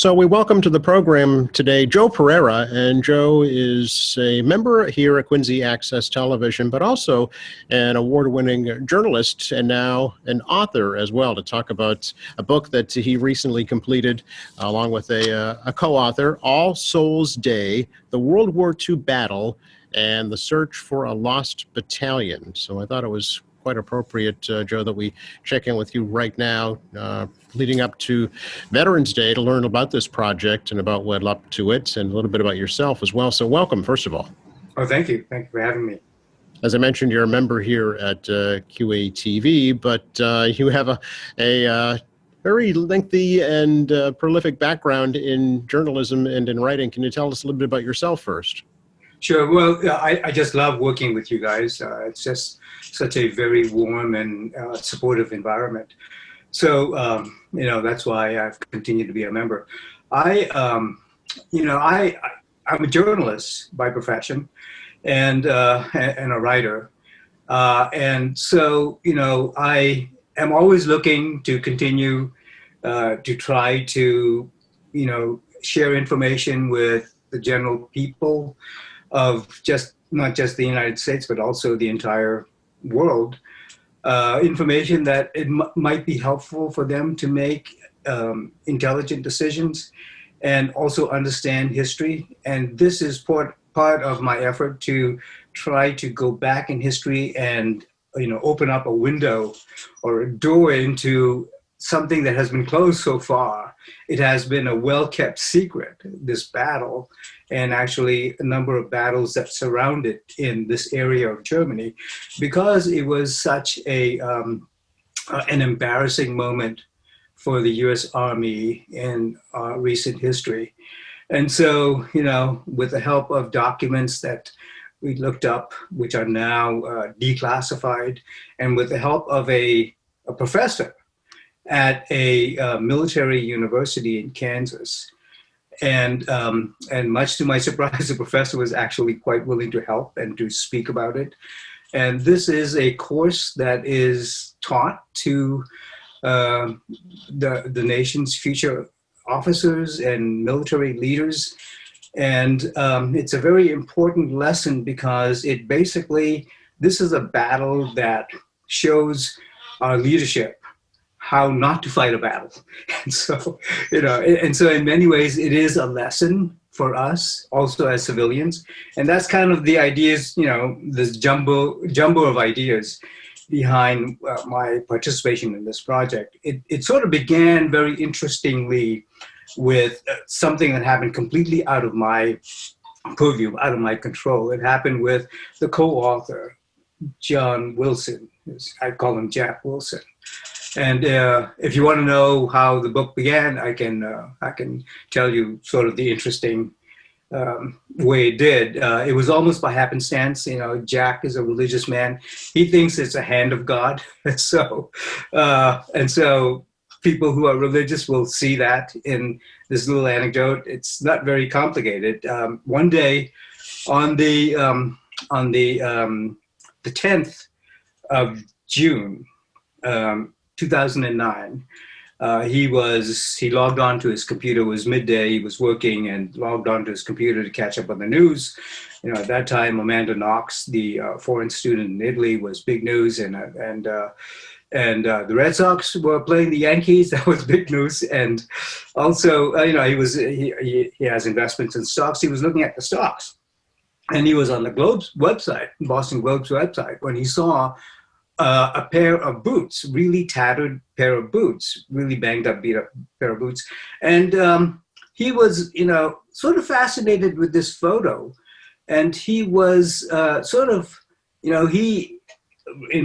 So we welcome to the program today Joe Pereira, and Joe is a member here at Quincy Access Television, but also an award-winning journalist and now an author as well, to talk about a book that he recently completed along with a co-author, All Souls Day, the World War II Battle and the Search for a Lost Battalion. So I thought it was quite appropriate, Joe, that we check in with you right now, leading up to Veterans Day, to learn about this project and about what led up to it, and a little bit about yourself as well. So welcome, first of all. Oh, thank you. Thank you for having me. As I mentioned, you're a member here at QATV, but you have a very lengthy and prolific background in journalism and in writing. Can you tell us a little bit about yourself first? Sure. Well, I just love working with you guys. It's just such a very warm and supportive environment. So, that's why I've continued to be a member. I'm a journalist by profession and a writer. And so, I am always looking to continue to try to, share information with the general people of not just the United States, but also the entire world, information that it might be helpful for them to make intelligent decisions and also understand history. And this is part of my effort to try to go back in history and open up a window or a door into something that has been closed so far. It has been a well-kept secret, this battle, and actually a number of battles that surround it in this area of Germany, because it was such an embarrassing moment for the U.S. Army in recent history. And so, with the help of documents that we looked up, which are now declassified, and with the help of a professor at a military university in Kansas. And much to my surprise, the professor was actually quite willing to help and to speak about it. And this is a course that is taught to the nation's future officers and military leaders. And it's a very important lesson because this is a battle that shows our leadership how not to fight a battle. And so, in many ways, it is a lesson for us also as civilians. And that's kind of the ideas, this jumbo of ideas behind my participation in this project. It sort of began very interestingly with something that happened completely out of my purview, out of my control. It happened with the co-author, John Wilson. I call him Jack Wilson. And if you want to know how the book began, I can tell you sort of the interesting way it did. It was almost by happenstance. Jack is a religious man. He thinks it's a hand of God. And so people who are religious will see that in this little anecdote. It's not very complicated. One day, on the 10th of June, 2009, he logged on to his computer. It was midday. He was working and logged on to his computer to catch up on the news. At that time, Amanda Knox, the foreign student in Italy, was big news, and the Red Sox were playing the Yankees. That was big news. And also, he has investments in stocks. He was looking at the stocks, and he was on the Globe's website, Boston Globe's website, when he saw a pair of boots, really tattered pair of boots, really banged up, beat up pair of boots. And he was, sort of fascinated with this photo. And he was in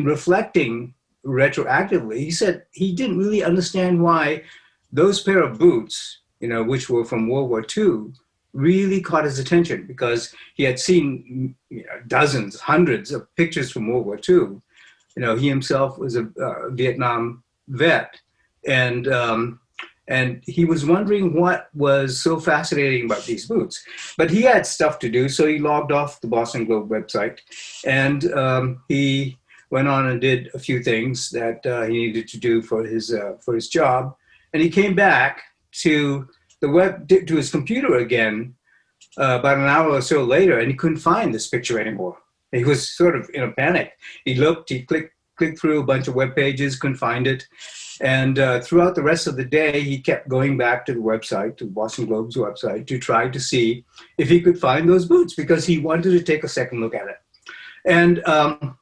reflecting retroactively, he said he didn't really understand why those pair of boots, which were from World War II, really caught his attention, because he had seen dozens, hundreds of pictures from World War II. He himself was a Vietnam vet, and he was wondering what was so fascinating about these boots. But he had stuff to do, so he logged off the Boston Globe website, and he went on and did a few things that he needed to do for his job. And he came back to the web to his computer again about an hour or so later, and he couldn't find this picture anymore. He was sort of in a panic. He looked, he clicked through a bunch of web pages, couldn't find it. And throughout the rest of the day, he kept going back to the website, to Boston Globe's website, to try to see if he could find those boots, because he wanted to take a second look at it. And the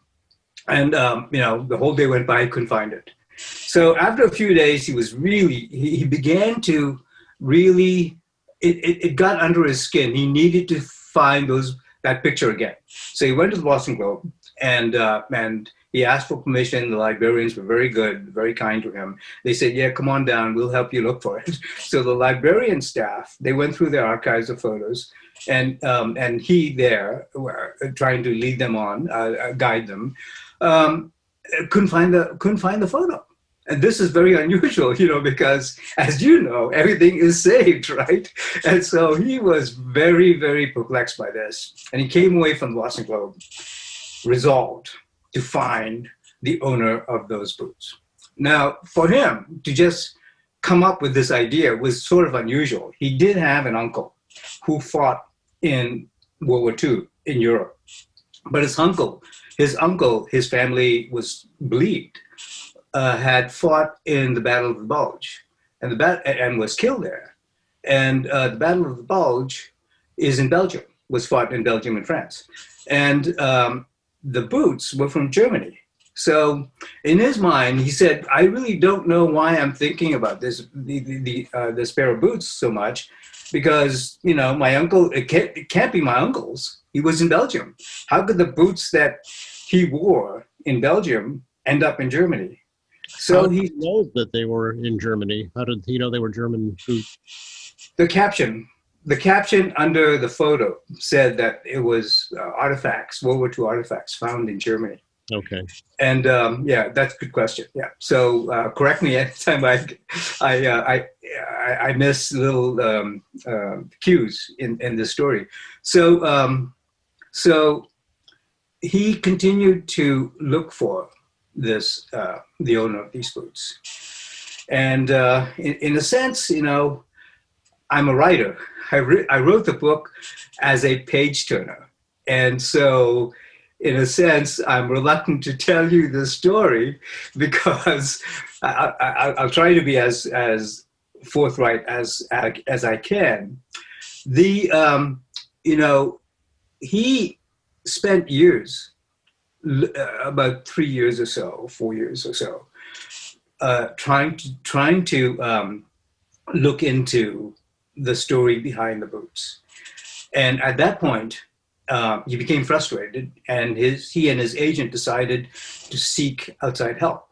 whole day went by, he couldn't find it. So after a few days, he began to really, it got under his skin. He needed to find that picture again. So he went to the Boston Globe, and he asked for permission. The librarians were very good, very kind to him. They said, yeah, come on down, we'll help you look for it. So the librarian staff, they went through their archives of photos, and he there, trying to lead them on, guide them, couldn't find the photo. And this is very unusual, because, as you know, everything is saved, right? And so he was very, very perplexed by this. And he came away from the Boston Globe resolved to find the owner of those boots. Now, for him to just come up with this idea was sort of unusual. He did have an uncle who fought in World War II in Europe. But his family was believed, had fought in the Battle of the Bulge and was killed there. And the Battle of the Bulge is in Belgium, was fought in Belgium and France. And the boots were from Germany. So in his mind, he said, I really don't know why I'm thinking about this pair of boots so much, because, my uncle, it can't be my uncle's. He was in Belgium. How could the boots that he wore in Belgium end up in Germany? So how did he know that they were in Germany? How did he know they were German boots? The caption under the photo said that it was artifacts, World War II artifacts found in Germany. Okay. And that's a good question. Yeah. So correct me anytime I miss little cues in this story. So he continued to look for the owner of these boots, and in a sense, I'm a writer. I wrote the book as a page turner, and so in a sense, I'm reluctant to tell you the story, because I'll try to be as forthright as I can. He spent years, about 3 years or so, 4 years or so, trying to look into the story behind the boots. And at that point, he became frustrated, and he and his agent decided to seek outside help.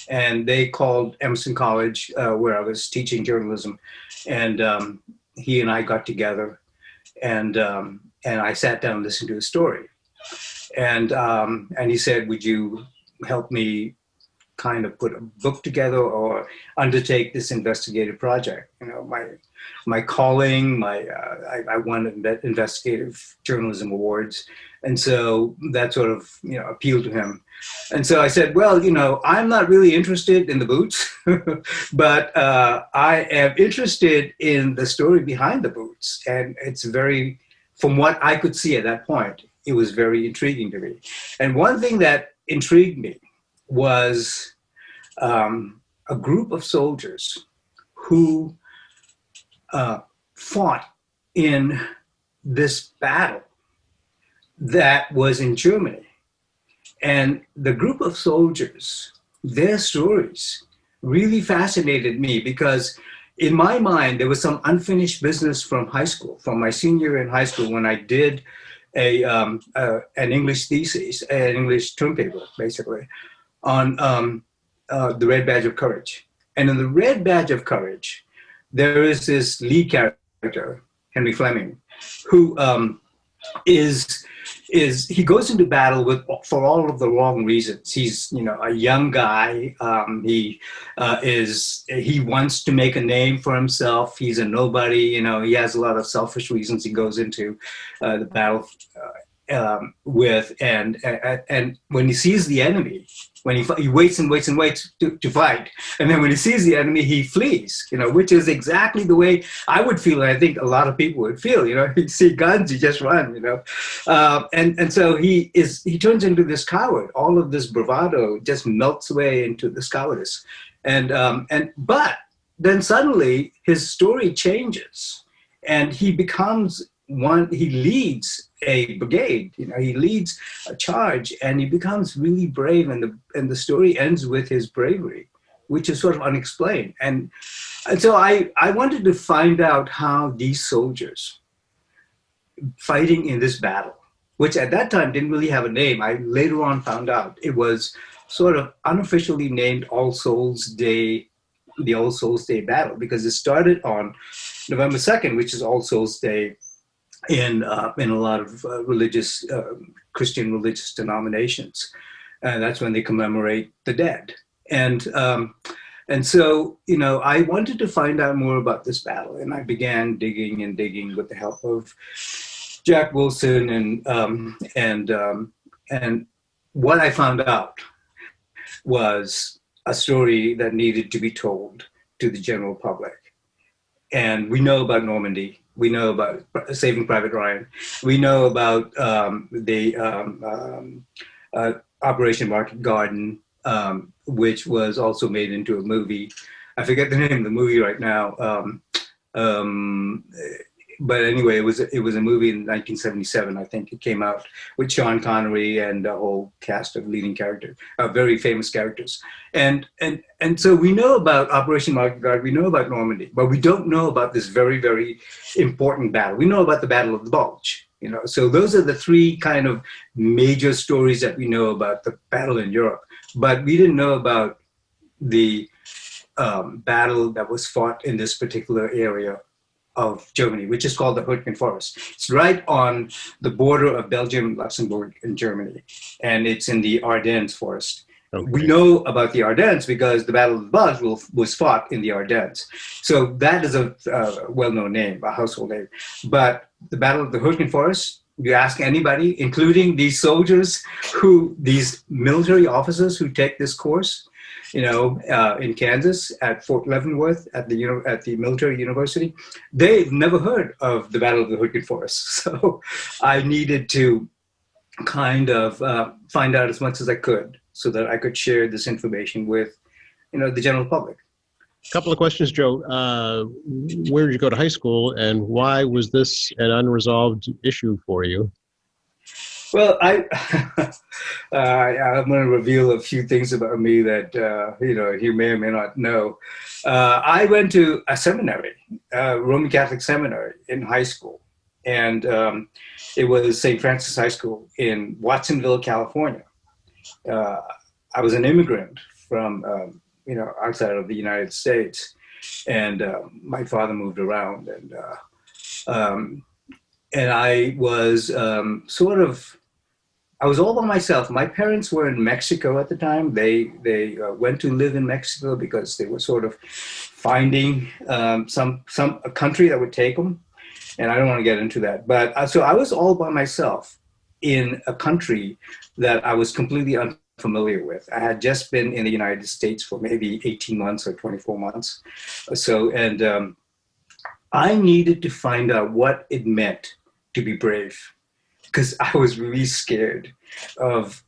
And they called Emerson College, where I was teaching journalism, and he and I got together, and I sat down and listened to his story. And he said, would you help me kind of put a book together or undertake this investigative project? My calling, I won investigative journalism awards. And so that sort of, appealed to him. And so I said, well, I'm not really interested in the boots, but I am interested in the story behind the boots. And it's from what I could see at that point, it was very intriguing to me. And one thing that intrigued me was a group of soldiers who fought in this battle that was in Germany. And the group of soldiers, their stories really fascinated me, because in my mind, there was some unfinished business from high school, from my senior year in high school, when I did an English thesis, an English term paper, basically, on the Red Badge of Courage. And in the Red Badge of Courage, there is this lead character, Henry Fleming, who he goes into battle for all of the wrong reasons. He's a young guy. He wants to make a name for himself. He's a nobody. He has a lot of selfish reasons he goes into the battle with and when he sees the enemy, when he waits and waits and waits to fight, and then when he sees the enemy, he flees. Which is exactly the way I would feel, and I think a lot of people would feel. You see guns, you just run. And so he turns into this coward. All of this bravado just melts away into this cowardice, but then suddenly his story changes, and he becomes one. He leads a brigade, he leads a charge, and he becomes really brave, and the story ends with his bravery, which is sort of unexplained. And so I wanted to find out how these soldiers fighting in this battle, which at that time didn't really have a name. I later on found out it was sort of unofficially named All Souls Day, the All Souls Day battle, because it started on November 2nd, which is All Souls Day in a lot of religious, Christian religious denominations. And that's when they commemorate the dead. And so, I wanted to find out more about this battle, and I began digging and digging with the help of Jack Wilson, and what I found out was a story that needed to be told to the general public. And we know about Normandy. We know about Saving Private Ryan. We know about the Operation Market Garden, which was also made into a movie. I forget the name of the movie right now. But anyway, it was a movie in 1977. I think it came out with Sean Connery and a whole cast of leading characters, very famous characters. And so we know about Operation Market Garden. We know about Normandy, but we don't know about this very, very important battle. We know about the Battle of the Bulge. So those are the three kind of major stories that we know about the battle in Europe. But we didn't know about the battle that was fought in this particular area of Germany, which is called the Hürtgen Forest. It's right on the border of Belgium, Luxembourg, and Germany, and it's in the Ardennes forest. Okay. We know about the Ardennes because the Battle of the Bulge was fought in the Ardennes. So that is a well-known name, a household name. But the Battle of the Hürtgen Forest, you ask anybody, including these soldiers, these military officers who take this course, in Kansas at Fort Leavenworth at the military university, they've never heard of the Battle of the Hürtgen Forest. So I needed to kind of find out as much as I could so that I could share this information with, the general public. A couple of questions, Joe. Where did you go to high school, and why was this an unresolved issue for you? Well, I'm going to reveal a few things about me that, you may or may not know. I went to a seminary, Roman Catholic seminary in high school. And it was St. Francis High School in Watsonville, California. I was an immigrant from, outside of the United States. And my father moved around, and I was I was all by myself. My parents were in Mexico at the time. They went to live in Mexico because they were sort of finding a country that would take them. And I don't want to get into that. But so I was all by myself in a country that I was completely unfamiliar with. I had just been in the United States for maybe 18 months or 24 months. So, and I needed to find out what it meant to be brave, because I was really scared of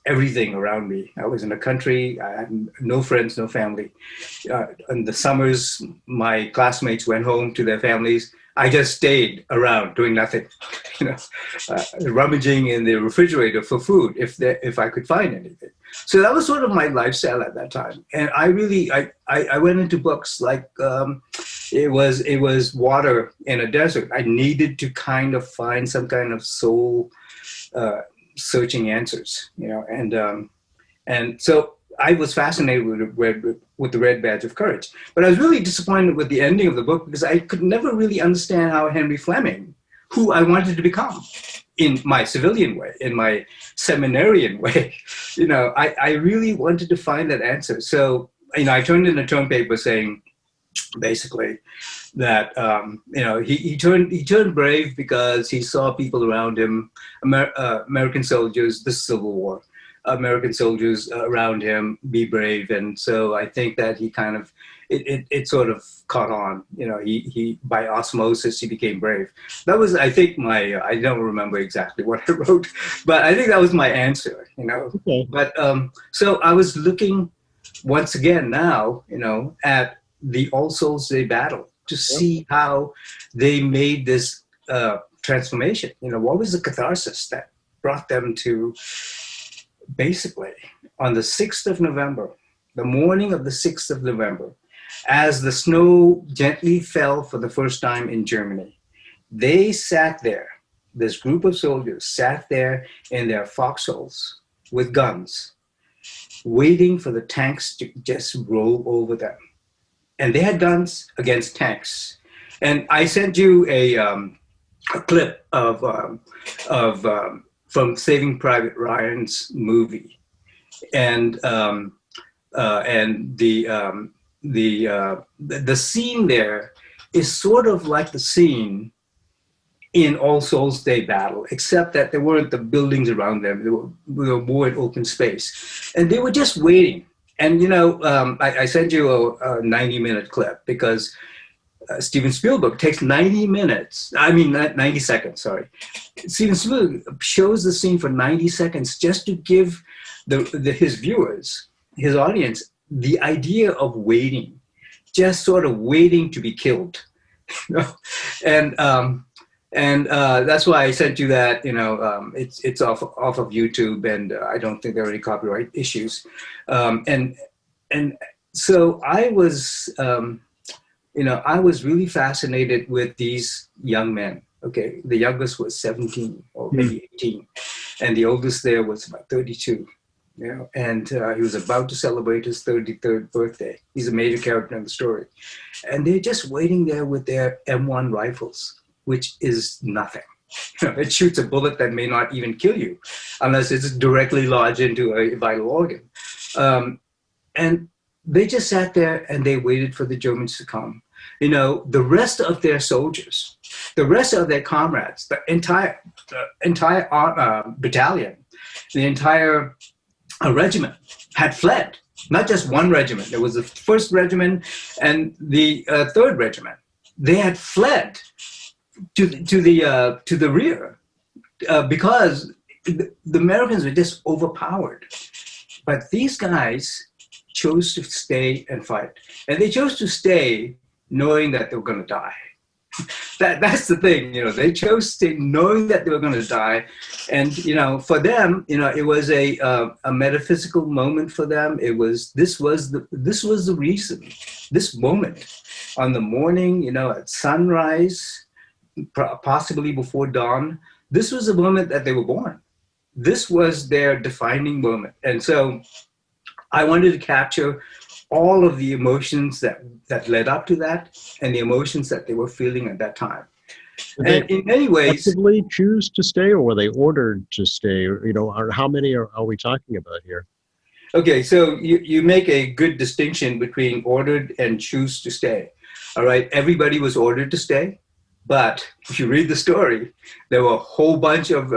everything around me. I was in a country, I had no friends, no family. In the summers, my classmates went home to their families. I just stayed around doing nothing, rummaging in the refrigerator for food if I could find anything. So that was sort of my lifestyle at that time. And I really, I went into books like, it was water in a desert. I needed to kind of find some kind of soul searching answers, and so I was fascinated with the Red Badge of Courage. But I was really disappointed with the ending of the book because I could never really understand how Henry Fleming, who I wanted to become in my civilian way, in my seminarian way, I really wanted to find that answer. So, I turned in a term paper saying, basically, that he turned brave because he saw people around him, American soldiers, the Civil War, American soldiers around him be brave, and so I think that he kind of it sort of caught on. He by osmosis he became brave. That was, I think, my I don't remember exactly what I wrote, but I think that was my answer. Okay. But so I was looking once again now, at the All Souls Day battle to see how they made this transformation. What was the catharsis that brought them to basically on the 6th of November, the morning of the 6th of November, as the snow gently fell for the first time in Germany. They sat there, this group of soldiers sat there in their foxholes with guns, waiting for the tanks to just roll over them. And they had guns against tanks. And I sent you a clip from Saving Private Ryan's movie, and the scene there is sort of like the scene in All Souls Day battle, except that there weren't the buildings around them. They were more in open space, and they were just waiting. And I sent you a 90-minute clip because Steven Spielberg takes 90 seconds, sorry. Steven Spielberg shows the scene for 90 seconds just to give his viewers, his audience, the idea of waiting, just sort of waiting to be killed. And that's why I sent you that. It's off of YouTube, and I don't think there are any copyright issues. And so I was, I was really fascinated with these young men. Okay, the youngest was 17 or maybe 18, and the oldest there was about 32. And he was about to celebrate his 33rd birthday. He's a major character in the story, and they're just waiting there with their M1 rifles, which is nothing. It shoots a bullet that may not even kill you unless it's directly lodged into a vital organ. And they just sat there and they waited for the Germans to come. The rest of their soldiers, the rest of their comrades, the entire battalion, the entire regiment had fled. Not just one regiment. There was the 1st regiment and the 3rd regiment. They had fled to the rear because the Americans were just overpowered. But these guys chose to stay and fight, and they chose to stay knowing that they were going to die. That's the thing, they chose to stay knowing that they were going to die. And, for them, it was a metaphysical moment for them. This was the reason, this moment on the morning, at sunrise, possibly before dawn, this was the moment that they were born. This was their defining moment. And so I wanted to capture all of the emotions that led up to that and the emotions that they were feeling at that time. Did and in many ways, actively choose to stay, or were they ordered to stay? Or how many are we talking about here? Okay, so you make a good distinction between ordered and choose to stay. All right, everybody was ordered to stay, but if you read the story, there were a whole bunch of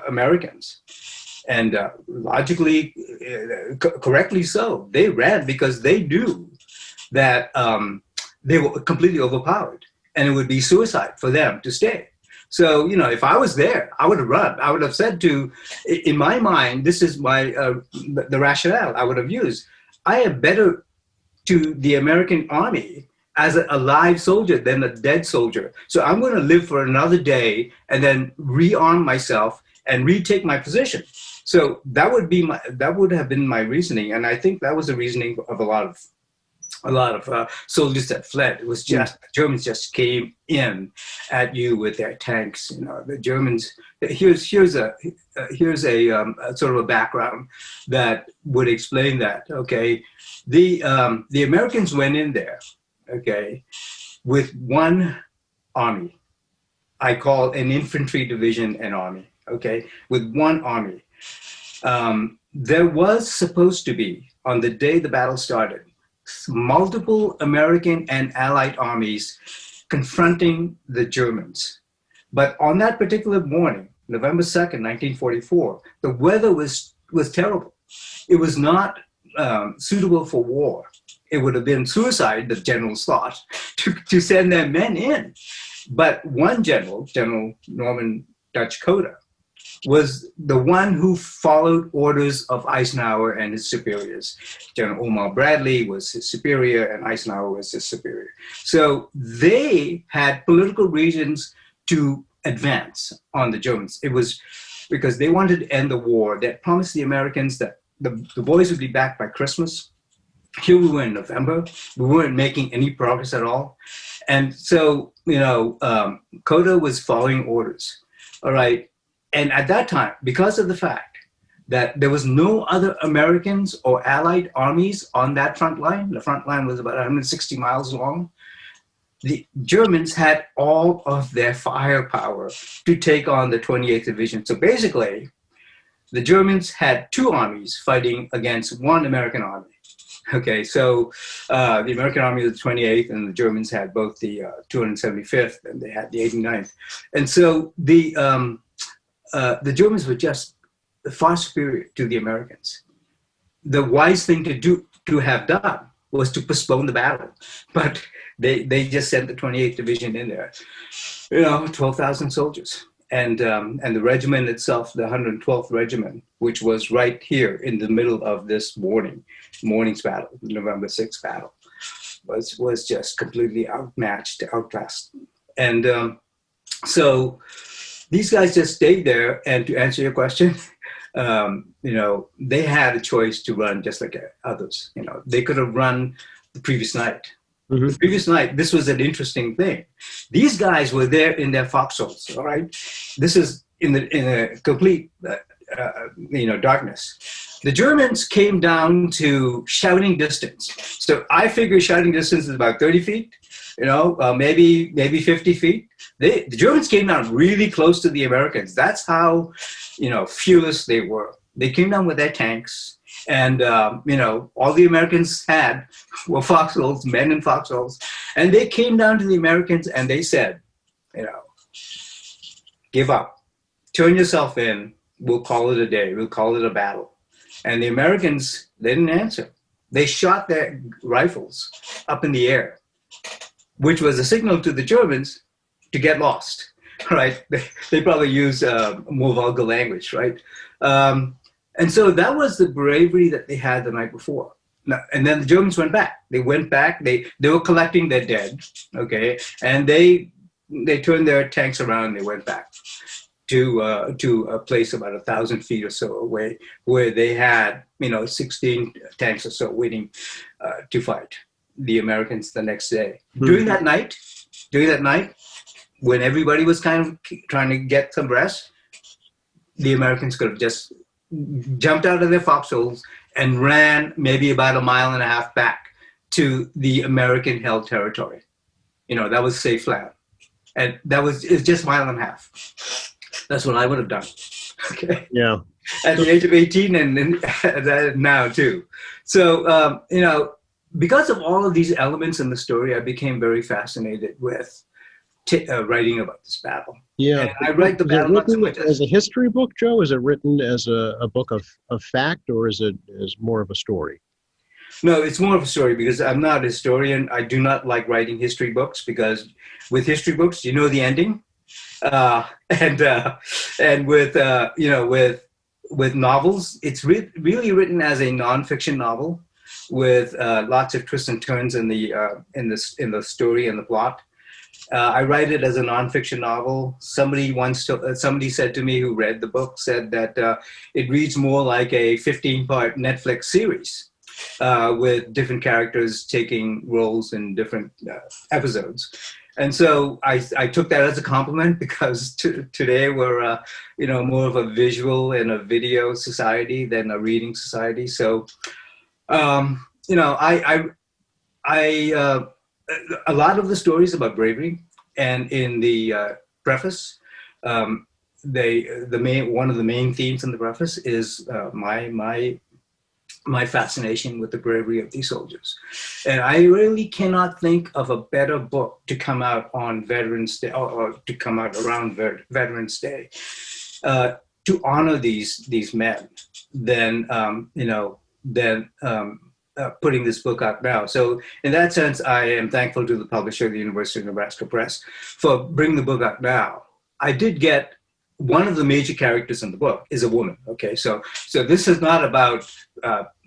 Americans. And logically, correctly so, they ran because they knew that they were completely overpowered and it would be suicide for them to stay. So, if I was there, I would have run. I would have said in my mind, this is the rationale I would have used. I am better to the American army as a live soldier than a dead soldier. So I'm going to live for another day and then rearm myself and retake my position. So that would have been my reasoning, and I think that was the reasoning of a lot of soldiers that fled. It was just the Germans just came in at you with their tanks. The Germans. Here's a sort of a background that would explain that. Okay, the Americans went in there, okay, with one army. I call an infantry division an army. Okay, with one army. There was supposed to be, on the day the battle started, multiple American and Allied armies confronting the Germans. But on that particular morning, November 2nd, 1944, the weather was terrible. It was not suitable for war. It would have been suicide, the generals thought, to send their men in. But one general, General Norman Dutch Coder, was the one who followed orders of Eisenhower and his superiors. General Omar Bradley was his superior, and Eisenhower was his superior. So they had political reasons to advance on the Germans. It was because they wanted to end the war. They promised the Americans that the boys would be back by Christmas. Here we were in November. We weren't making any progress at all. And so, Coder was following orders. All right. And at that time, because of the fact that there was no other Americans or Allied armies on that front line, the front line was about 160 miles long, the Germans had all of their firepower to take on the 28th Division. So basically, the Germans had two armies fighting against one American army. Okay, so the American Army was the 28th, and the Germans had both the 275th, and they had the 89th. And so the Germans were just far superior to the Americans. The wise thing to have done was to postpone the battle, but they just sent the 28th Division in there, 12,000 soldiers. And the regiment itself, the 112th Regiment, which was right here in the middle of this morning's battle, the November 6th battle, was just completely outmatched, outclassed. And so these guys just stayed there. And to answer your question, they had a choice to run just like others. They could have run the previous night. Mm-hmm. The previous night, this was an interesting thing. These guys were there in their foxholes, all right? This is in a complete, darkness. The Germans came down to shouting distance. So I figure shouting distance is about 30 feet, maybe 50 feet. The Germans came down really close to the Americans. That's how, fearless they were. They came down with their tanks. And, all the Americans had were foxholes, men in foxholes. And they came down to the Americans and they said, give up. Turn yourself in. We'll call it a day. We'll call it a battle. And the Americans, they didn't answer. They shot their rifles up in the air, which was a signal to the Germans to get lost, right? They probably used more vulgar language, right? And so that was the bravery that they had the night before. And then the Germans went back. They went back. They were collecting their dead, okay? And they turned their tanks around. They went back to a place about 1,000 feet or so away, where they had 16 tanks or so waiting to fight the Americans the next day. Mm-hmm. During that night, when everybody was kind of trying to get some rest, the Americans could have just jumped out of their foxholes and ran maybe about 1.5 miles back to the American-held territory. That was safe land. And it's just 1.5 miles. That's what I would have done. Okay. Yeah. At the age of 18 and now too. So, because of all of these elements in the story, I became very fascinated with writing about this battle. Yeah. And I write the battle not so much as a history book, Joe? Is it written as a book of fact, or is it as more of a story? No, it's more of a story because I'm not a historian. I do not like writing history books because with history books, you know the ending. And with novels, it's really written as a nonfiction novel with lots of twists and turns in the story and the plot. I write it as a nonfiction novel. Somebody said to me who read the book said that it reads more like a 15-part Netflix series with different characters taking roles in different episodes. And so I took that as a compliment because today we're more of a visual and a video society than a reading society. So a lot of the stories about bravery, and in the preface, one of the main themes in the preface is my my fascination with the bravery of these soldiers. And I really cannot think of a better book to come out on Veterans Day, or to come out around Veterans Day, to honor these men than, putting this book out now. So in that sense, I am thankful to the publisher, the University of Nebraska Press, for bringing the book out now. I did get one of the major characters in the book is a woman. Okay, so this is not about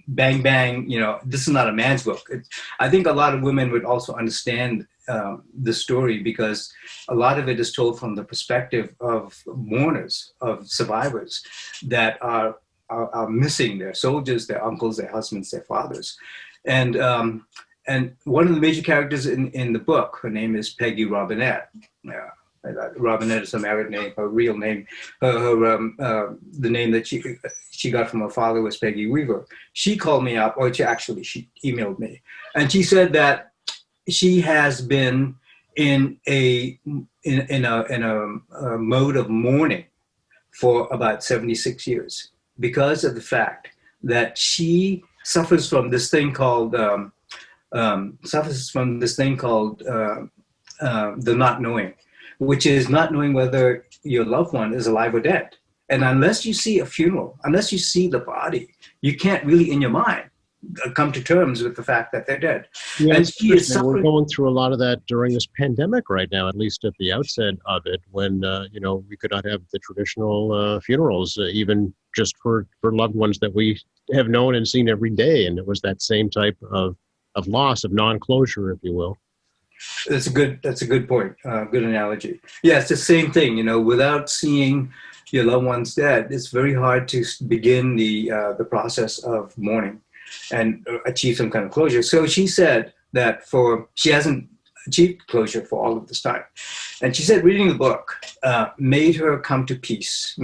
bang bang. This is not a man's book. I think a lot of women would also understand the story, because a lot of it is told from the perspective of mourners, of survivors that are missing their soldiers, their uncles, their husbands, their fathers, and one of the major characters in the book, her name is Peggy Robinette. Yeah. Robinette is her married name. Her real name, the name that she got from her father was Peggy Weaver. She called me up, or she emailed me, and she said that she has been in a mode of mourning for about 76 years because of the fact that she suffers from this thing called the not knowing, which is not knowing whether your loved one is alive or dead. And unless you see a funeral, unless you see the body, you can't really, in your mind, come to terms with the fact that they're dead. Yeah, and she is suffering. We're going through a lot of that during this pandemic right now, at least at the outset of it, when we could not have the traditional funerals, even just for loved ones that we have known and seen every day. And it was that same type of loss, of non-closure, if you will. That's a good point. Good analogy. Yeah, it's the same thing. Without seeing your loved ones dead, it's very hard to begin the process of mourning and achieve some kind of closure. So she said that she hasn't achieved closure for all of this time, and she said reading the book made her come to peace,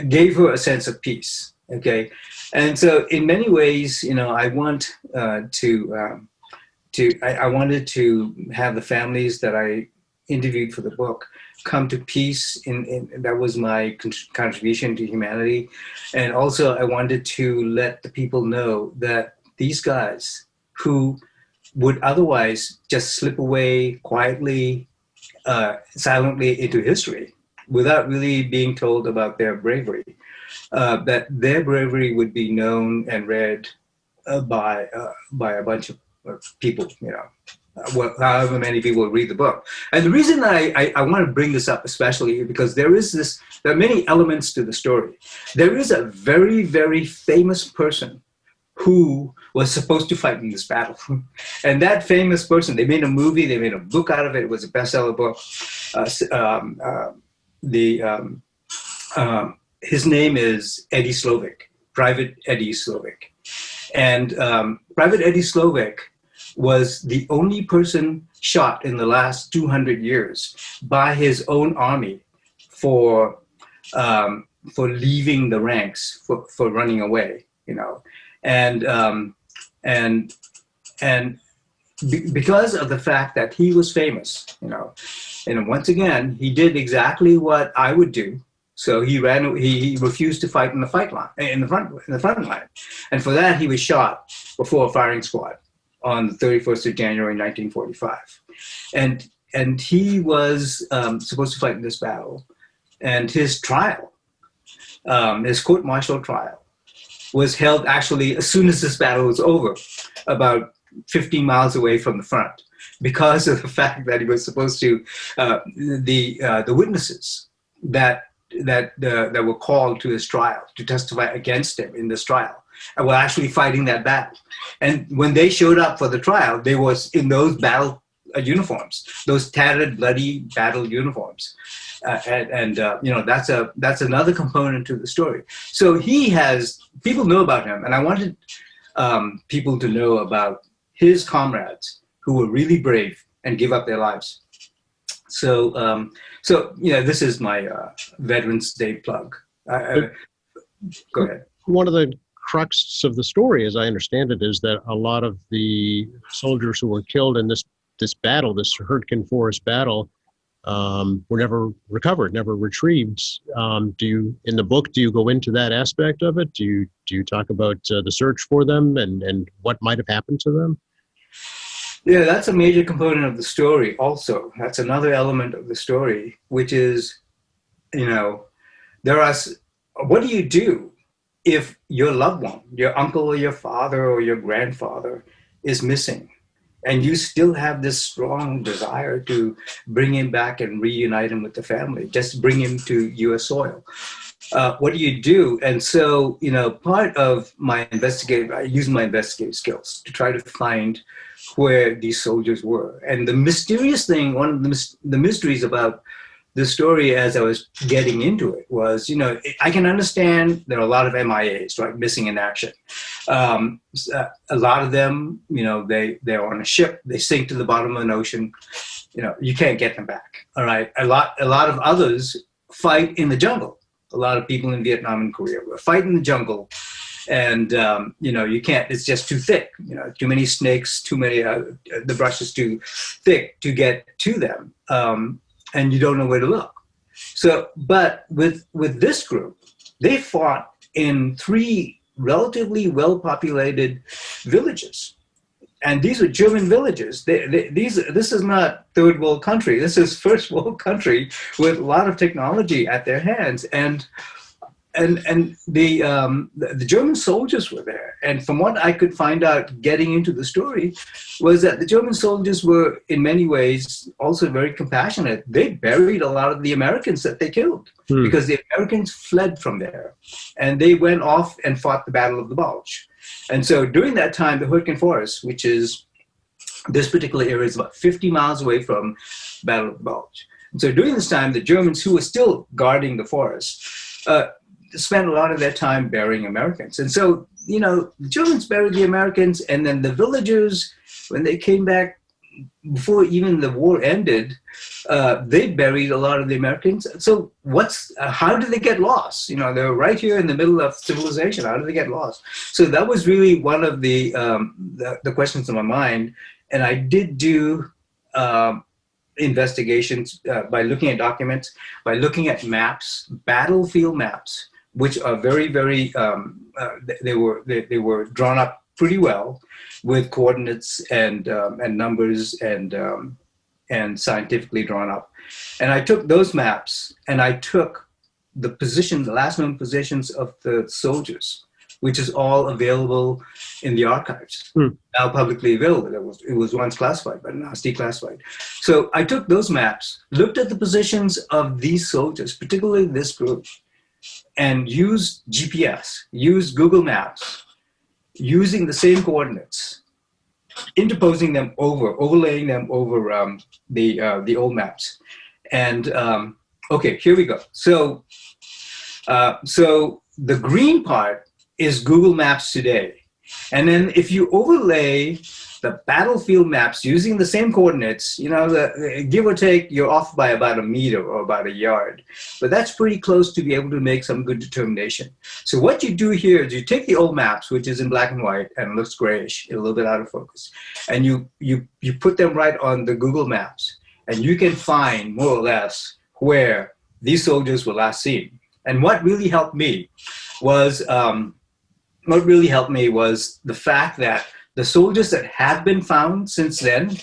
gave her a sense of peace. Okay, and so in many ways, I want I wanted to have the families that I interviewed for the book come to peace. That was my contribution to humanity. And also I wanted to let the people know that these guys who would otherwise just slip away quietly, silently into history without really being told about their bravery, that their bravery would be known and read by a bunch of people, however many people read the book. And the reason I want to bring this up especially because there are many elements to the story. There is a very, very famous person who was supposed to fight in this battle. And that famous person, they made a movie, they made a book out of it. It was a bestseller book. His name is Eddie Slovik, Private Eddie Slovik. And Private Eddie Slovik was the only person shot in the last 200 years by his own army for leaving the ranks, for running away, and because of the fact that he was famous, and once again he did exactly what I would do. So he refused to fight in the front line, and for that he was shot before a firing squad on the 31st of January, 1945. And he was supposed to fight in this battle. And his trial, his court-martial trial, was held actually as soon as this battle was over, about 15 miles away from the front, because of the fact that he was supposed to, the witnesses that were called to his trial to testify against him in this trial and were actually fighting that battle. And when they showed up for the trial, they was in those battle uniforms, those tattered, bloody battle uniforms. That's another component to the story. So people know about him, and I wanted people to know about his comrades who were really brave and give up their lives. So this is my Veterans Day plug. Go ahead. One of the crux of the story, as I understand it, is that a lot of the soldiers who were killed in this battle, this Hurtgen Forest battle, were never recovered, never retrieved. In the book, do you go into that aspect of it? Do you talk about the search for them and what might have happened to them? Yeah, that's a major component of the story. Also, that's another element of the story, which is, what do you do if your loved one, your uncle or your father or your grandfather is missing? And you still have this strong desire to bring him back and reunite him with the family, just bring him to US soil. What do you do? And so, part of I use my investigative skills to try to find where these soldiers were. And the mysterious thing, one of the mysteries about the story as I was getting into it was, I can understand there are a lot of MIAs, right? Missing in action. A lot of them, they're on a ship, they sink to the bottom of an ocean, you can't get them back. All right. A lot of others fight in the jungle. A lot of people in Vietnam and Korea were fighting in the jungle. And, you can't, it's just too thick, too many snakes, the brush is too thick to get to them. And you don't know where to look. So, but with this group, they fought in 3 relatively well-populated villages. And these are German villages. This is not third world country. This is first world country with a lot of technology at their hands. And the German soldiers were there. And from what I could find out getting into the story was that the German soldiers were in many ways also very compassionate. They buried a lot of the Americans that they killed because the Americans fled from there. And they went off and fought the Battle of the Bulge. And so during that time, the Hürtgen Forest, which is this particular area, is about 50 miles away from Battle of the Bulge. And so during this time, the Germans who were still guarding the forest spent a lot of their time burying Americans. And so, the Germans buried the Americans, and then the villagers, when they came back, before even the war ended, they buried a lot of the Americans. So how did they get lost? They're right here in the middle of civilization. How did they get lost? So that was really one of the questions in my mind. And I did do investigations by looking at documents, by looking at maps, battlefield maps, which are very, very, they were drawn up pretty well with coordinates and numbers and scientifically drawn up. And I took those maps and I took the last known positions of the soldiers, which is all available in the archives, now publicly available. It was once classified, but now it's declassified. So I took those maps, looked at the positions of these soldiers, particularly this group, and used GPS, used Google Maps, using the same coordinates, overlaying them over the old maps. And okay, here we go. So the green part is Google Maps today. And then if you overlay the battlefield maps using the same coordinates, give or take, you're off by about a meter or about a yard. But that's pretty close to be able to make some good determination. So what you do here is you take the old maps, which is in black and white and looks grayish, a little bit out of focus, and you put them right on the Google Maps, and you can find more or less where these soldiers were last seen. And what really helped me was the fact that the soldiers that have been found since then,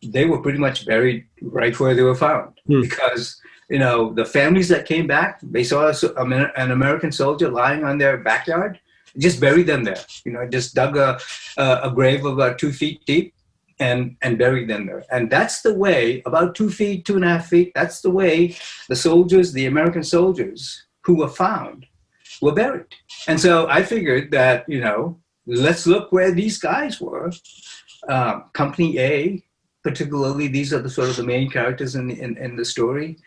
they were pretty much buried right where they were found. Because, the families that came back, they saw an American soldier lying on their backyard, just buried them there. Just dug a grave about 2 feet deep and buried them there. And that's the way, about 2 feet, 2.5 feet, that's the way the American soldiers who were found were buried. And so I figured that, let's look where these guys were. Company A, particularly, these are the main characters in the story.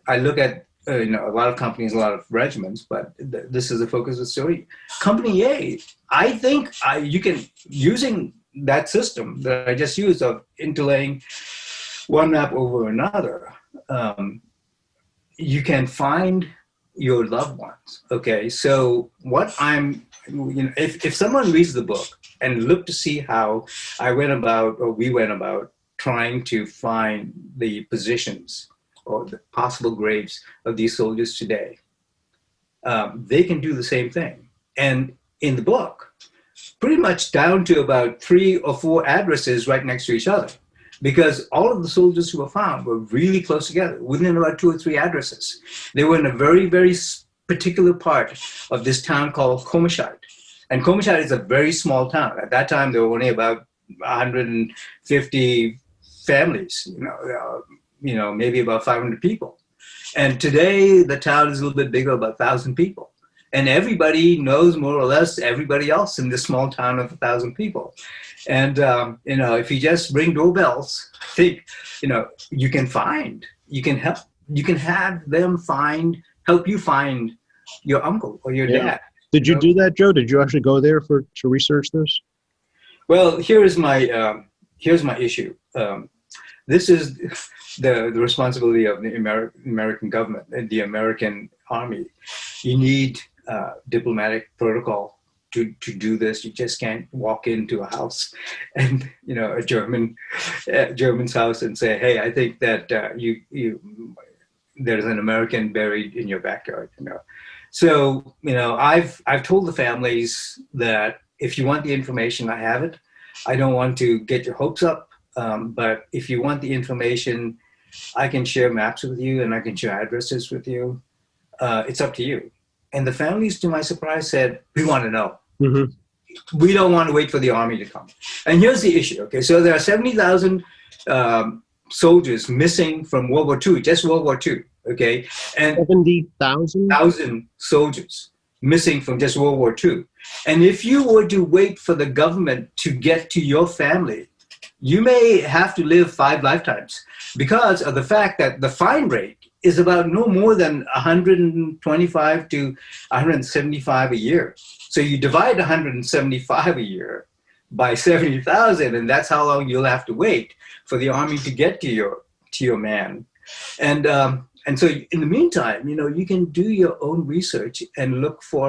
I look at a lot of companies, a lot of regiments, but this is the focus of the story. Company A, I think you can, using that system that I just used of interlaying one map over another, you can find your loved ones. Okay, so if someone reads the book and look to see how we went about trying to find the positions or the possible graves of these soldiers today, they can do the same thing. And in the book, pretty much down to about 3 or 4 addresses right next to each other, because all of the soldiers who were found were really close together, within about 2 or 3 addresses. They were in a very, very particular part of this town called Komashite. And Komashite is a very small town. At that time, there were only about 150 families, maybe about 500 people. And today, the town is a little bit bigger, about 1,000 people. And everybody knows more or less everybody else in this small town of 1,000 people. And, if you just ring doorbells, I think, you can help, you can have them help you find your uncle or your dad. Did you do that, Joe? Did you actually go there to research this? Well, here's my issue. This is the responsibility of the American government and the American Army. You need diplomatic protocol to do this. You just can't walk into a house and a German's house and say, "Hey, I think that there's an American buried in your backyard." So I've told the families that if you want the information, I have it. I don't want to get your hopes up, but if you want the information, I can share maps with you and I can share addresses with you. It's up to you. And the families, to my surprise, said, "We want to know. Mm-hmm. We don't want to wait for the army to come." And here's the issue. Okay, so there are 70,000 soldiers missing from World War II, just World War II. Okay, and 70,000 soldiers missing from just World War II. And if you were to wait for the government to get to your family, you may have to live 5 lifetimes because of the fact that the find rate is about no more than 125 to 175 a year. So you divide 175 a year by 70,000, and that's how long you'll have to wait for the army to get to your man. And so in the meantime, you can do your own research and look for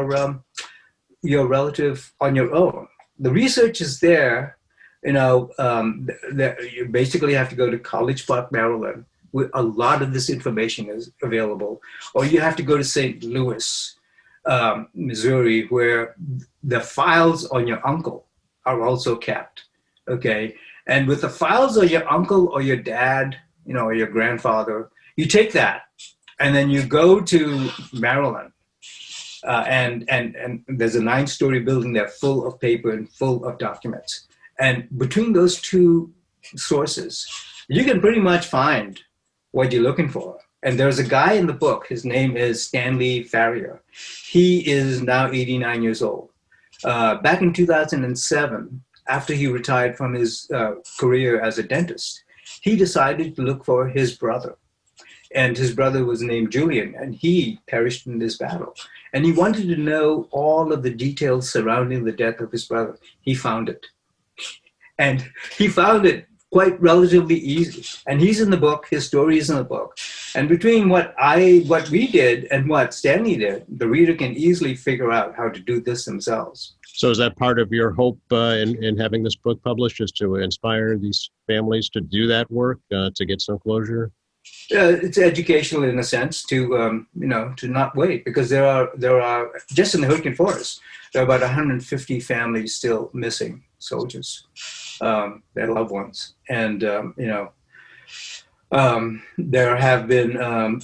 your relative on your own. The research is there. You basically have to go to College Park, Maryland, where a lot of this information is available. Or you have to go to St. Louis, Missouri, where the files on your uncle are also kept. Okay. And with the files of your uncle or your dad, or your grandfather, you take that and then you go to Maryland, and there's a 9-story building there full of paper and full of documents. And between those 2 sources, you can pretty much find what you're looking for. And there's a guy in the book, his name is Stanley Farrier. He is now 89 years old. Back in 2007, after he retired from his career as a dentist, he decided to look for his brother. And his brother was named Julian, and he perished in this battle. And he wanted to know all of the details surrounding the death of his brother. He found it. And he found it quite relatively easy. And he's in the book, his story is in the book. And between what we did and what Stanley did, the reader can easily figure out how to do this themselves. So is that part of your hope in having this book published, is to inspire these families to do that work, to get some closure? It's educational in a sense to not wait, because there are just in the Hurtgen Forest, there are about 150 families still missing soldiers, their loved ones. And, there have been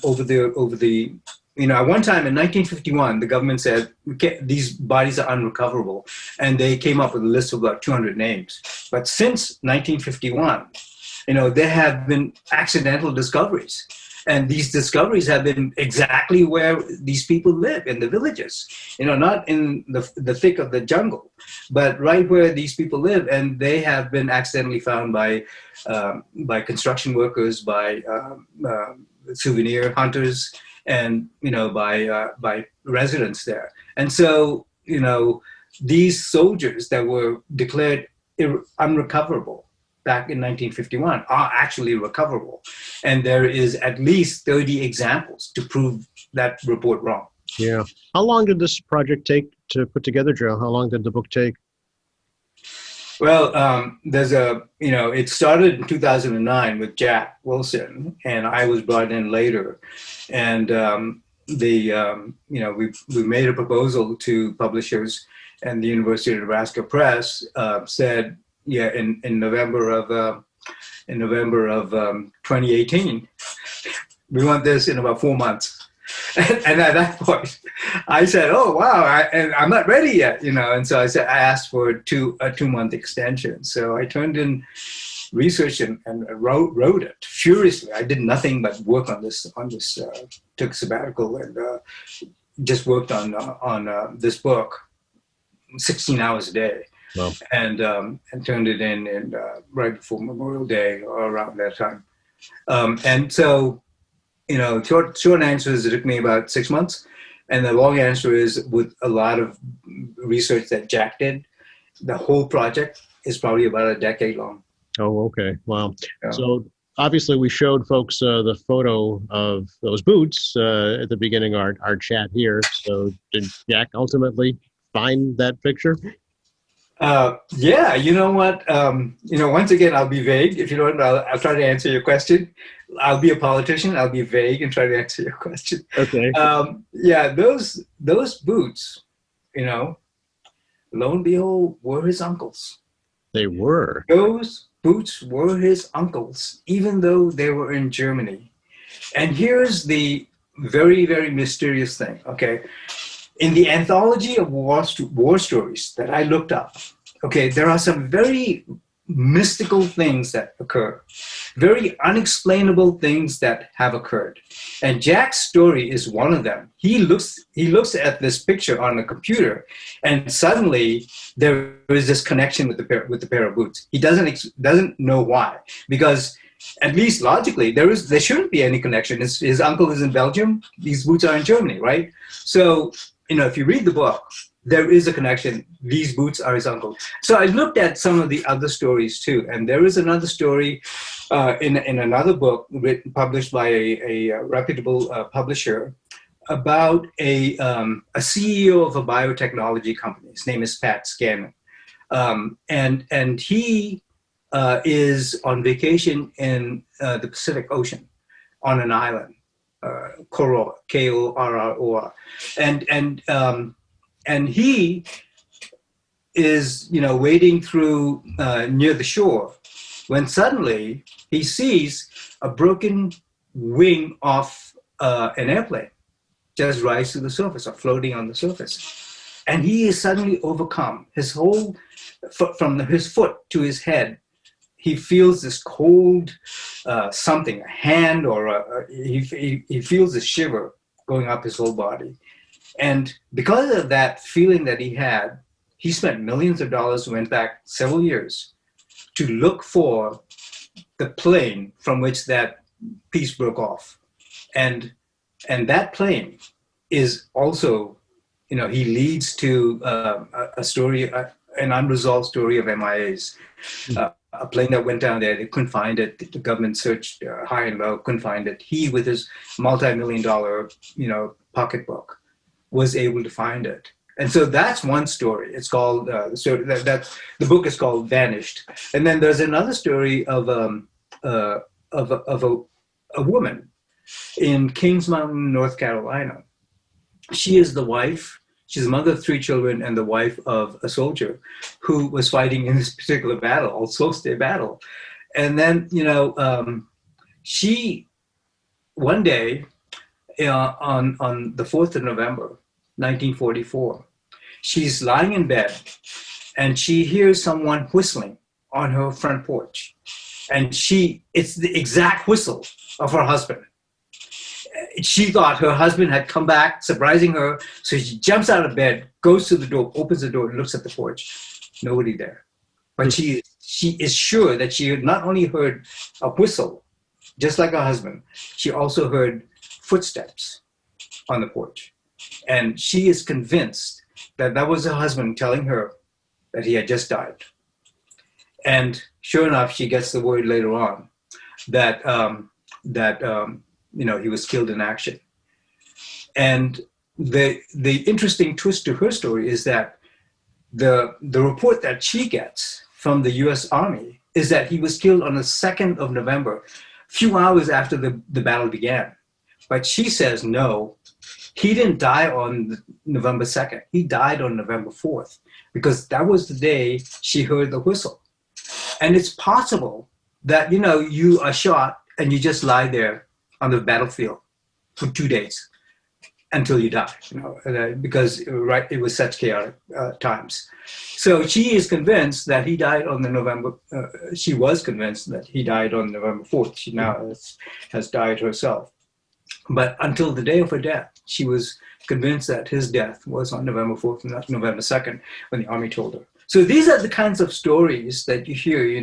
over the at one time in 1951, the government said, these bodies are unrecoverable. And they came up with a list of about 200 names. But since 1951, there have been accidental discoveries. And these discoveries have been exactly where these people live, in the villages, not in the thick of the jungle, but right where these people live. And they have been accidentally found by construction workers, by souvenir hunters, and, by residents there. And so, these soldiers that were declared unrecoverable back in 1951 are actually recoverable. And there is at least 30 examples to prove that report wrong. Yeah. How long did this project take to put together, Joe? How long did the book take? Well, it started in 2009 with Jack Wilson, and I was brought in later. And we made a proposal to publishers, and the University of Nebraska Press said, yeah, in November of 2018, we want this in about 4 months. And at that point, I said, "Oh wow, I'm not ready yet," And so I asked for a 2-month extension. So I turned in research and wrote it furiously. I did nothing but work on this. Took a sabbatical and just worked on this book, 16 hours a day. Wow. And turned it in right before Memorial Day or around that time. And so. Short answer is it took me about 6 months. And the long answer is with a lot of research that Jack did, the whole project is probably about a decade long. Oh, okay. Wow. Yeah. So obviously we showed folks the photo of those boots at the beginning of our chat here. So did Jack ultimately find that picture? Yeah, you know what? Once again, I'll be vague. If you don't, I'll try to answer your question. I'll be a politician. I'll be vague and try to answer your question. Okay. Yeah, those boots, lo and behold, were his uncle's. They were. Those boots were his uncle's, even though they were in Germany. And here's the very, very mysterious thing, okay? In the anthology of war stories that I looked up, okay, there are some very mystical things that occur, very unexplainable things that have occurred. And Jack's story is one of them. He looks at this picture on the computer, and suddenly there is this connection with the pair of boots. He doesn't know why, because at least logically there shouldn't be any connection. His uncle is in Belgium. These boots are in Germany, right? So if you read the book, there is a connection. These boots are his uncle. So I looked at some of the other stories too, and there is another story in another book published by a reputable publisher about a CEO of a biotechnology company. His name is Pat Scanlon, and he is on vacation in the Pacific Ocean on an island. Koror, Korro, and he is, wading through near the shore, when suddenly he sees a broken wing off an airplane just rise to the surface or floating on the surface, and he is suddenly overcome. His whole, from his foot to his head, he feels this cold something, a hand, or he feels a shiver going up his whole body. And because of that feeling that he had, he spent millions of dollars, went back several years to look for the plane from which that piece broke off. And that plane is also, he leads to a story, an unresolved story of MIAs. A plane that went down there, they couldn't find it. The government searched high and low, couldn't find it. He, with his multi-million-dollar, pocketbook, was able to find it. And so that's one story. It's called the book is called Vanished. And then there's another story of a woman in Kings Mountain, North Carolina. She is the wife. She's the mother of 3 children and the wife of a soldier who was fighting in this particular battle, Old Solstice Day battle. And then, she, one day, on the 4th of November, 1944, she's lying in bed and she hears someone whistling on her front porch. And it's the exact whistle of her husband. She thought her husband had come back, surprising her. So she jumps out of bed, goes to the door, opens the door, and looks at the porch. Nobody there. But she is sure that she had not only heard a whistle, just like her husband, she also heard footsteps on the porch. And she is convinced that that was her husband telling her that he had just died. And sure enough, she gets the word later on that he was killed in action. And the interesting twist to her story is that the report that she gets from the U.S. Army is that he was killed on the 2nd of November, few hours after the battle began. But she says, no, he didn't die on November 2nd. He died on November 4th, because that was the day she heard the whistle. And it's possible that, you are shot and you just lie there on the battlefield for 2 days until you die, because it was such chaotic times. So she is convinced that he died on she was convinced that he died on November 4th. She now has died herself. But until the day of her death, she was convinced that his death was on November 4th, not November 2nd, when the Army told her. So these are the kinds of stories that you hear, you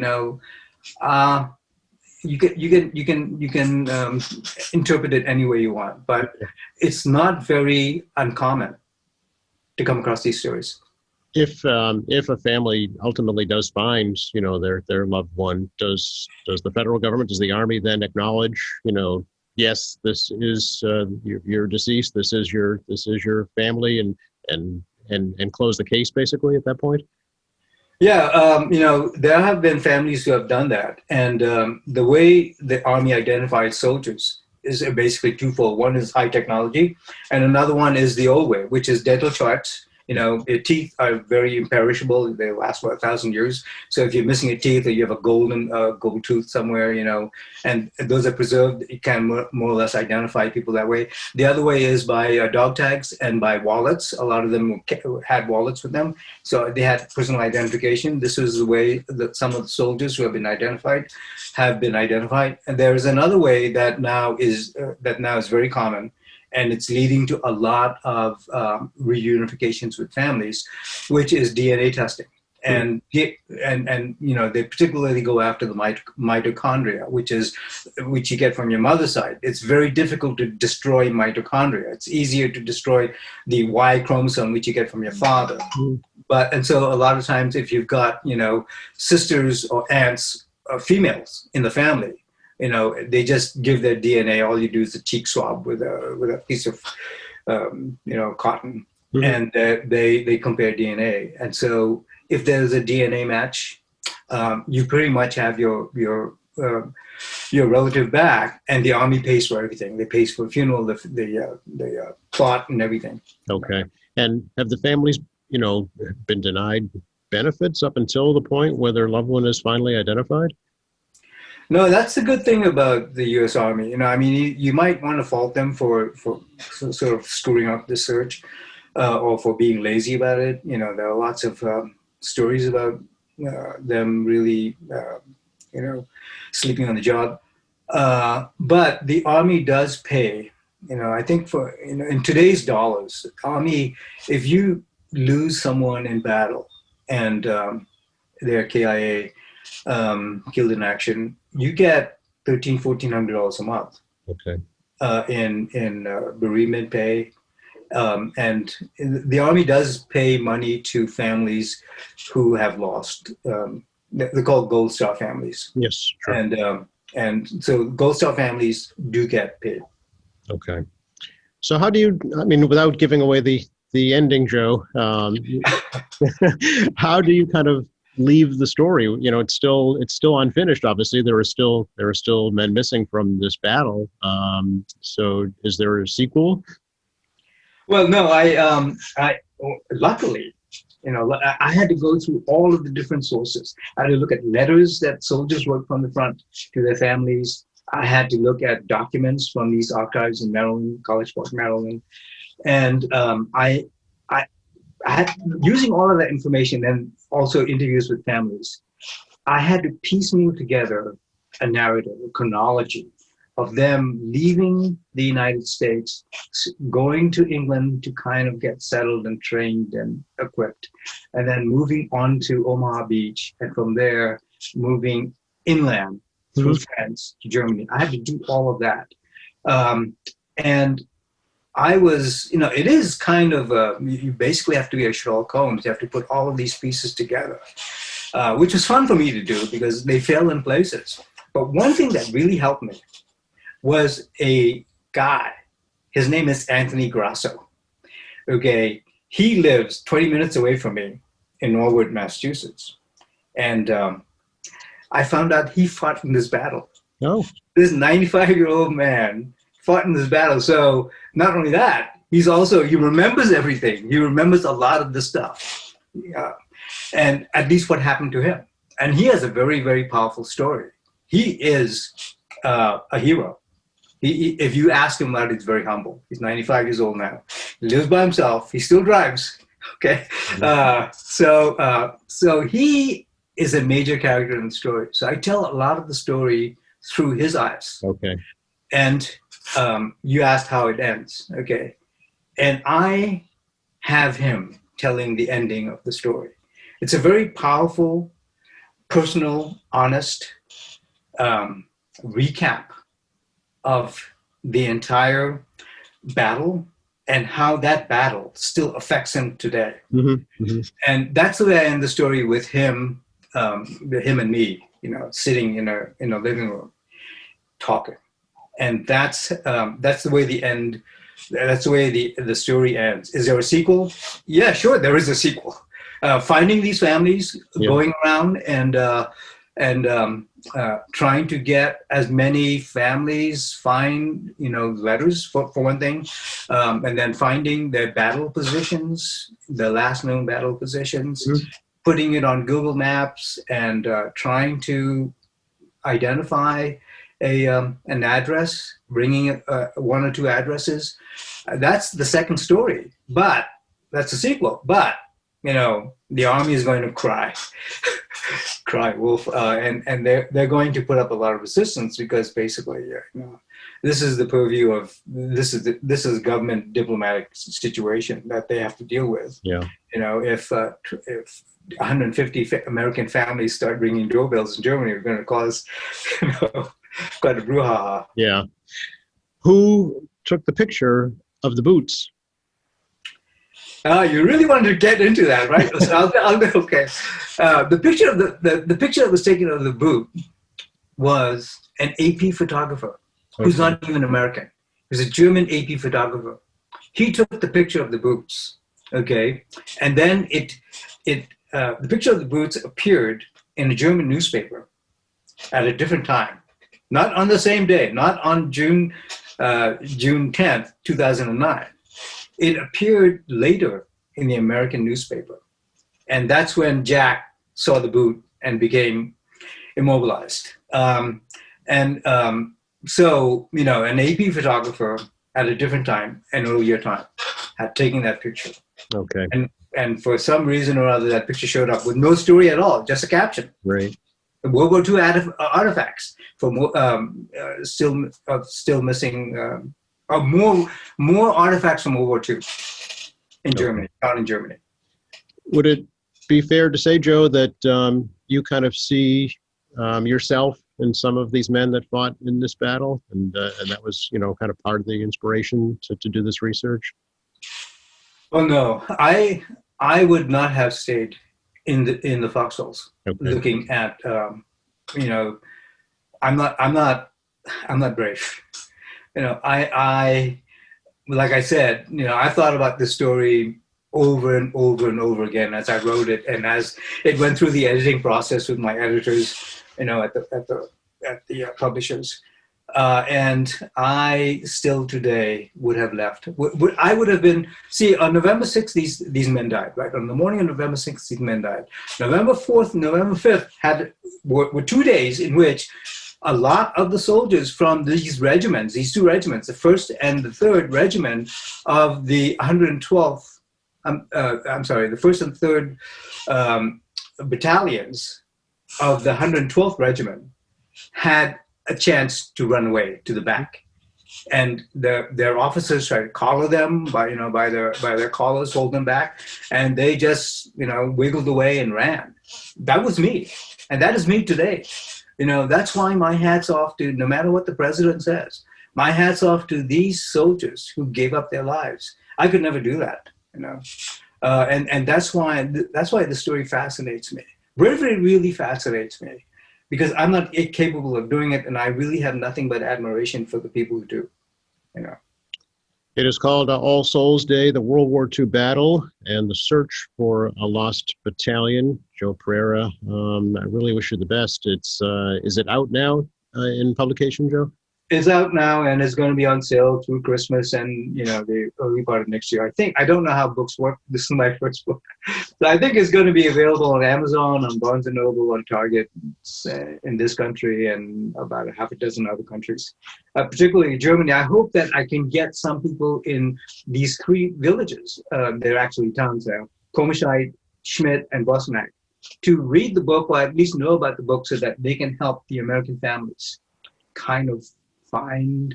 can interpret it any way you want, but it's not very uncommon to come across these stories. If a family ultimately does find, their loved one, does the federal government, does the Army then acknowledge, yes, this is you're deceased, this is your family, and close the case basically at that point? Yeah, there have been families who have done that. And the way the Army identifies soldiers is basically twofold. One is high technology, and another one is the old way, which is dental charts. Your teeth are very imperishable. They last for 1,000 years. So if you're missing a tooth or you have a gold tooth somewhere, and those are preserved, you can more or less identify people that way. The other way is by dog tags and by wallets. A lot of them had wallets with them. So they had personal identification. This is the way that some of the soldiers who have been identified have been identified. And there is another way that now is very common, and it's leading to a lot of reunifications with families, which is DNA testing. And they particularly go after the mitochondria, which you get from your mother's side. It's very difficult to destroy mitochondria. It's easier to destroy the Y chromosome, which you get from your father. And so a lot of times, if you've got sisters or aunts or females in the family, they just give their DNA. All you do is a cheek swab with a piece of, cotton, and they compare DNA. And so if there's a DNA match, you pretty much have your relative back, and the Army pays for everything. They pay for funeral, the plot, and everything. Okay. And have the families, been denied benefits up until the point where their loved one is finally identified? No, that's the good thing about the U.S. Army. You might want to fault them for sort of screwing up the search, or for being lazy about it. There are lots of stories about them really, sleeping on the job. But the Army does pay. I think in today's dollars, Army, if you lose someone in battle and they're KIA, killed in action, you get $1,400 a month. Okay. In bereavement pay, and the Army does pay money to families who have lost. They're called Gold Star families. Yes, sure. And so Gold Star families do get paid. Okay. So how do you? Without giving away the ending, Joe, how do you kind of leave the story? It's still unfinished. Obviously, there are still men missing from this battle. So is there a sequel? Well, no. I luckily, I had to go through all of the different sources. I had to look at letters that soldiers wrote from the front to their families. I had to look at documents from these archives in Maryland, College Park, Maryland, and I had, using all of that information and also interviews with families, I had to piecemeal together a narrative, a chronology of them leaving the United States, going to England to kind of get settled and trained and equipped, and then moving on to Omaha Beach, and from there moving inland through France to Germany. I had to do all of that. And I was, it is kind of, you basically have to be a Sherlock Holmes. You have to put all of these pieces together, which was fun for me to do because they fell in places. But one thing that really helped me was a guy. His name is Anthony Grasso. Okay. He lives 20 minutes away from me in Norwood, Massachusetts. And I found out he fought in this battle. Oh, This 95-year-old man fought in this battle. So not only that, he remembers everything. He remembers a lot of the stuff. And at least what happened to him. And he has a very, very powerful story. He is a hero. If you ask him about it, he's very humble. He's 95 years old now. He lives by himself. He still drives. Okay. So he is a major character in the story. So I tell a lot of the story through his eyes. okay. And you asked how it ends. Okay. And I have him telling the ending of the story. It's a very powerful, personal, honest recap of the entire battle and how that battle still affects him today. Mm-hmm. Mm-hmm. And that's the way I end the story with him, him and me, sitting in a living room talking. And that's the way the end. That's the way the story ends. Is there a sequel? Yeah, sure, there is a sequel. Finding these families, going around and trying to get as many families, find letters for one thing, and then finding their battle positions, the last known battle positions, putting it on Google Maps, and trying to identify an address, bringing one or two addresses. That's the second story, but that's a sequel. But the army is going to cry wolf, and they're going to put up a lot of resistance because basically, this is the purview of this is government diplomatic situation that they have to deal with. Yeah. If 150 American families start ringing doorbells in Germany, we're going to cause quite a brouhaha. Yeah. Who took the picture of the boots? You really wanted to get into that, right? So I'll go. Okay. The picture of the picture that was taken of the boot was an AP photographer who's not even American. He was a German AP photographer. He took the picture of the boots. Okay, and then the picture of the boots appeared in a German newspaper at a different time, not on the same day, not on June 10th, 2009. It appeared later in the American newspaper. And that's when Jack saw the boot and became immobilized. So, an AP photographer at a different time, an earlier time, had taken that picture. Okay. And for some reason or other, that picture showed up with no story at all, just a caption. Right. World War II artifacts from still missing. More artifacts from World War II in Germany, found in Germany. Would it be fair to say, Joe, that you kind of see yourself in some of these men that fought in this battle, and that was, kind of part of the inspiration to do this research? Oh no, I would not have stayed in the foxholes. Okay. Looking at, I'm not brave. I like I said, I thought about this story over and over and over again as I wrote it, and as it went through the editing process with my editors, at the publishers, and I still today would have left. I would have been. See, on November 6th, these men died. Right on the morning of November 6th, these men died. November 4th, November 5th were 2 days in which a lot of the soldiers from these regiments, these two regiments, the 1st and the 3rd Regiment of the 112th, the 1st and 3rd battalions of the 112th Regiment had a chance to run away to the back. And their officers tried to collar them by their collars, hold them back, and they just, wiggled away and ran. That was me. And that is me today. That's why my hat's off to, no matter what the president says, my hat's off to these soldiers who gave up their lives. I could never do that, and that's why the story fascinates me. Bravery really fascinates me because I'm not capable of doing it, and I really have nothing but admiration for the people who do, It is called All Souls Day, the World War II Battle, and the Search for a Lost Battalion. Joe Pereira, I really wish you the best. Is it out now in publication, Joe? It's out now, and it's going to be on sale through Christmas and the early part of next year. I don't know how books work. This is my first book, so I think it's going to be available on Amazon, on Barnes and Noble, on Target in this country, and about a half a dozen other countries, particularly Germany. I hope that I can get some people in these 3 villages. They're actually towns there: Komisheid, Schmidt, and Bosnack, to read the book, or at least know about the book, so that they can help the American families kind of find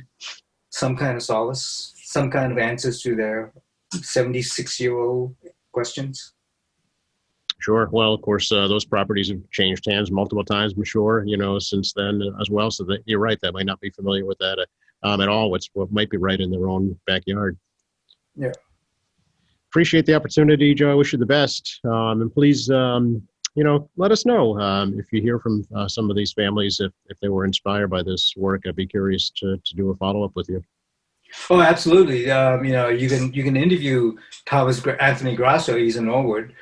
some kind of solace, some kind of answers to their 76-year-old questions. Sure. Well, of course, those properties have changed hands multiple times, I'm sure, since then as well. So that you're right, that might not be familiar with that at all. What might be right in their own backyard. Yeah. Appreciate the opportunity, Joe. I wish you the best. And please, let us know if you hear from some of these families, if they were inspired by this work. I'd be curious to do a follow-up with you. Oh, absolutely. You can interview Anthony Grasso. He's in Norwood.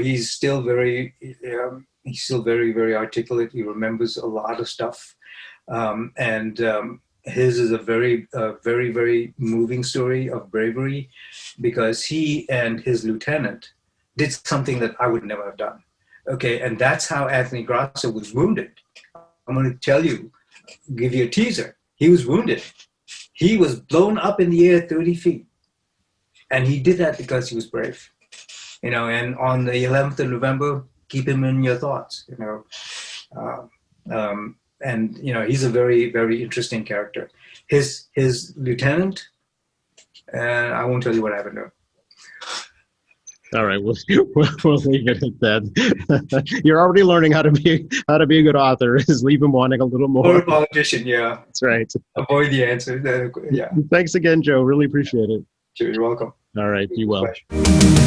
He's still very very articulate. He remembers a lot of stuff, and his is a very very moving story of bravery, because he and his lieutenant did something that I would never have done. Okay, and that's how Anthony Grasso was wounded. I'm going to give you a teaser. He was wounded. He was blown up in the air 30 feet. And he did that because he was brave. And on the 11th of November, keep him in your thoughts, and he's a very, very interesting character. His lieutenant, I won't tell you what happened to him. All right, we'll leave it at that. You're already learning how to be a good author. Is leave him wanting a little more. Or a politician, yeah. That's right. Avoid the answer. Yeah. Thanks again, Joe. Really appreciate it. Sure, you're welcome. All right, be well. Pleasure.